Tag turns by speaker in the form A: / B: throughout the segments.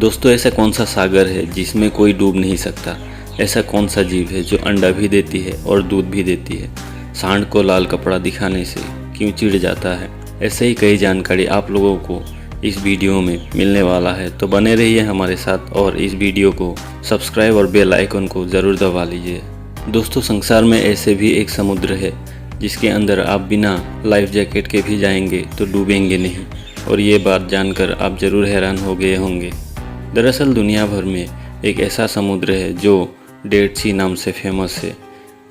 A: दोस्तों, ऐसा कौन सा सागर है जिसमें कोई डूब नहीं सकता? ऐसा कौन सा जीव है जो अंडा भी देती है और दूध भी देती है? सांड को लाल कपड़ा दिखाने से क्यों चिढ़ जाता है? ऐसे ही कई जानकारी आप लोगों को इस वीडियो में मिलने वाला है, तो बने रहिए हमारे साथ और इस वीडियो को सब्सक्राइब और बेल आइकन को ज़रूर दबा लीजिए। दोस्तों, संसार में ऐसे भी एक समुद्र है जिसके अंदर आप बिना लाइफ जैकेट के भी जाएंगे तो डूबेंगे नहीं, और ये बात जानकर आप ज़रूर हैरान हो गए होंगे। दरअसल दुनिया भर में एक ऐसा समुद्र है जो डेड सी नाम से फेमस है।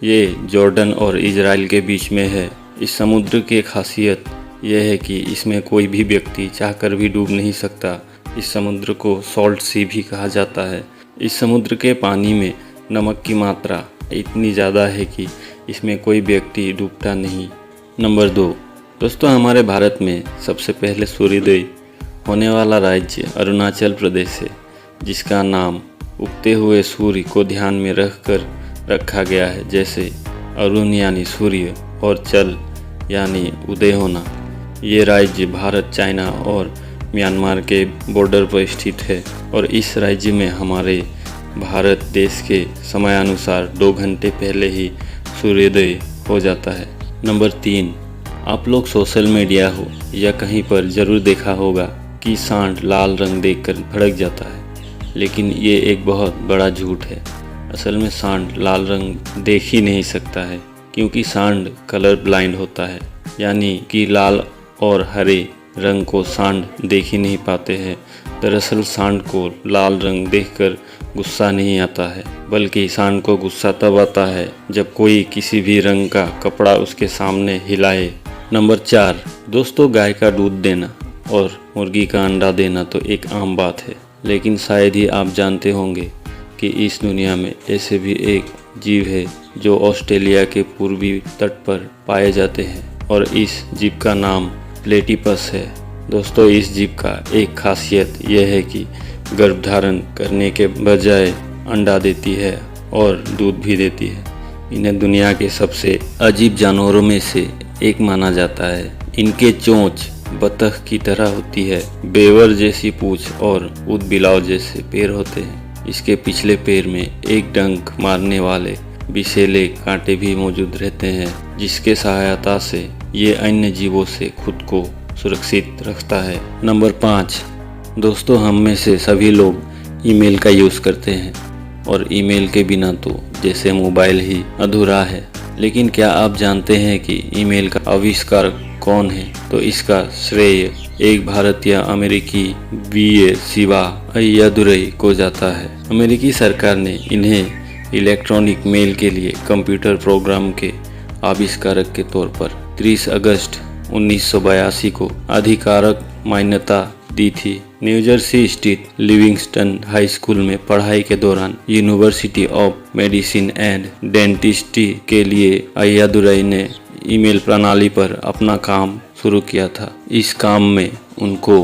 A: ये जॉर्डन और इजराइल के बीच में है। इस समुद्र की खासियत यह है कि इसमें कोई भी व्यक्ति चाहकर भी डूब नहीं सकता। इस समुद्र को सॉल्ट सी भी कहा जाता है। इस समुद्र के पानी में नमक की मात्रा इतनी ज़्यादा है कि इसमें कोई व्यक्ति डूबता नहीं। नंबर 2, दोस्तों, हमारे भारत में सबसे पहले सूर्योदय होने वाला राज्य अरुणाचल प्रदेश है, जिसका नाम उगते हुए सूर्य को ध्यान में रखकर रखा गया है। जैसे अरुण यानी सूर्य और चल यानी उदय होना। ये राज्य भारत, चाइना और म्यांमार के बॉर्डर पर स्थित है और इस राज्य में हमारे भारत देश के समयानुसार 2 घंटे पहले ही सूर्योदय हो जाता है। नंबर 3, आप लोग सोशल मीडिया हो या कहीं पर ज़रूर देखा होगा कि सांड लाल रंग देखकर भड़क जाता है, लेकिन ये एक बहुत बड़ा झूठ है। असल में सांड लाल रंग देख ही नहीं सकता है, क्योंकि सांड कलर ब्लाइंड होता है, यानी कि लाल और हरे रंग को सांड देख ही नहीं पाते हैं। दरअसल सांड को लाल रंग देखकर गुस्सा नहीं आता है, बल्कि सांड को गुस्सा तब आता है जब कोई किसी भी रंग का कपड़ा उसके सामने हिलाए। नंबर 4, दोस्तों, गाय का दूध देना और मुर्गी का अंडा देना तो एक आम बात है, लेकिन शायद ही आप जानते होंगे कि इस दुनिया में ऐसे भी एक जीव है जो ऑस्ट्रेलिया के पूर्वी तट पर पाए जाते हैं, और इस जीव का नाम प्लेटिपस है। दोस्तों, इस जीव का एक खासियत यह है कि गर्भधारण करने के बजाय अंडा देती है और दूध भी देती है। इन्हें दुनिया के सबसे अजीब जानवरों में से एक माना जाता है। इनके चोंच बतख की तरह होती है, बेवर जैसी पूंछ और ऊदबिलाव जैसे पैर होते हैं। इसके पिछले पैर में एक डंक मारने वाले विषैले कांटे भी मौजूद रहते हैं, जिसके सहायता से ये अन्य जीवों से खुद को सुरक्षित रखता है। नंबर 5, दोस्तों, हम में से सभी लोग ईमेल का यूज़ करते हैं, और ईमेल के बिना तो जैसे मोबाइल ही अधूरा है। लेकिन क्या आप जानते हैं कि ईमेल का आविष्कार कौन है? तो इसका श्रेय एक भारतीय अमेरिकी वी.ए. शिवा अय्यादुरई को जाता है। अमेरिकी सरकार ने इन्हें इलेक्ट्रॉनिक मेल के लिए कंप्यूटर प्रोग्राम के आविष्कारक के तौर पर 30 अगस्त 1982 को आधिकारिक मान्यता दी थी। न्यूजर्सी स्थित लिविंगस्टन हाई स्कूल में पढ़ाई के दौरान university of medicine and dentistry के लिए अय्यादुरई ने ईमेल प्रणाली पर अपना काम शुरू किया था। इस काम में उनको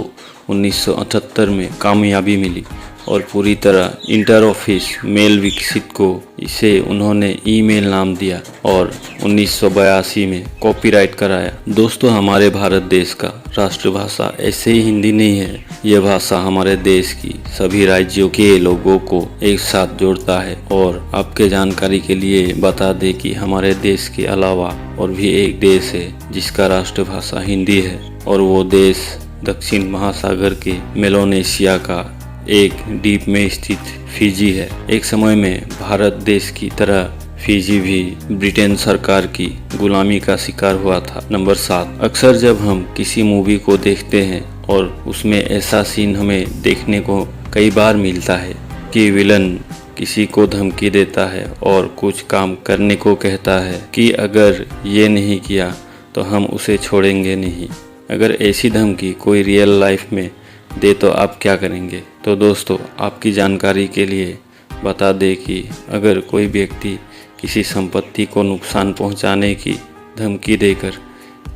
A: 1978 में कामयाबी मिली और पूरी तरह इंटर-ऑफिस मेल विकसित को इसे उन्होंने ईमेल नाम दिया और 1982 में कॉपीराइट कराया। दोस्तों, हमारे भारत देश का राष्ट्रभाषा ऐसे ही हिंदी नहीं है। यह भाषा हमारे देश की सभी राज्यों के लोगों को एक साथ जोड़ता है। और आपके जानकारी के लिए बता दें कि हमारे देश के अलावा और भी एक देश है जिसका राष्ट्रभाषा हिंदी है, और वो देश दक्षिण महासागर के मेलोनेशिया का एक द्वीप में स्थित फिजी है। एक समय में भारत देश की तरह फिजी भी ब्रिटेन सरकार की गुलामी का शिकार हुआ था। नंबर 7, अक्सर जब हम किसी मूवी को देखते हैं और उसमें ऐसा सीन हमें देखने को कई बार मिलता है कि विलन किसी को धमकी देता है और कुछ काम करने को कहता है कि अगर ये नहीं किया तो हम उसे छोड़ेंगे नहीं। अगर ऐसी धमकी कोई रियल लाइफ में दे तो आप क्या करेंगे? तो दोस्तों, आपकी जानकारी के लिए बता दें कि अगर कोई व्यक्ति किसी संपत्ति को नुकसान पहुंचाने की धमकी देकर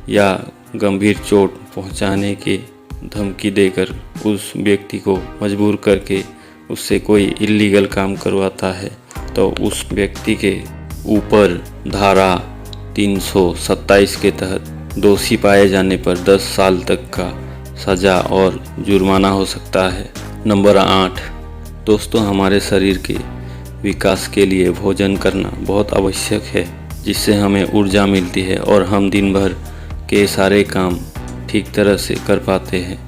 A: या गंभीर चोट पहुंचाने की धमकी देकर उस व्यक्ति को मजबूर करके उससे कोई इल्लीगल काम करवाता है, तो उस व्यक्ति के ऊपर धारा 327 के तहत दोषी पाए जाने पर 10 साल तक का सज़ा और जुर्माना हो सकता है। नंबर 8, दोस्तों हमारे शरीर के विकास के लिए भोजन करना बहुत आवश्यक है, जिससे हमें ऊर्जा मिलती है और हम दिन भर के सारे काम ठीक तरह से कर पाते हैं।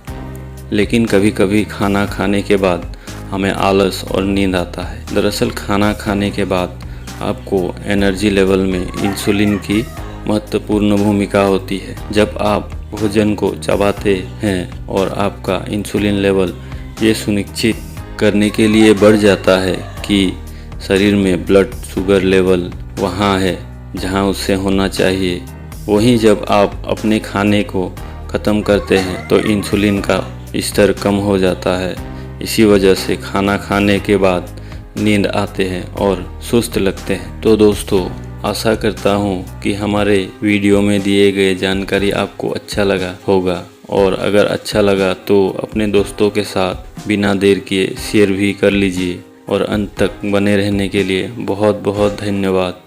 A: लेकिन कभी कभी खाना खाने के बाद हमें आलस और नींद आता है। दरअसल खाना खाने के बाद आपको एनर्जी लेवल में इंसुलिन की महत्वपूर्ण भूमिका होती है। जब आप भोजन को चबाते हैं और आपका इंसुलिन लेवल ये सुनिश्चित करने के लिए बढ़ जाता है कि शरीर में ब्लड शुगर लेवल वहाँ है जहाँ उससे होना चाहिए, वहीं जब आप अपने खाने को ख़त्म करते हैं तो इंसुलिन का स्तर कम हो जाता है। इसी वजह से खाना खाने के बाद नींद आते हैं और सुस्त लगते हैं। तो दोस्तों, आशा करता हूँ कि हमारे वीडियो में दिए गए जानकारी आपको अच्छा लगा होगा, और अगर अच्छा लगा तो अपने दोस्तों के साथ बिना देर किए शेयर भी कर लीजिए। और अंत तक बने रहने के लिए बहुत बहुत धन्यवाद।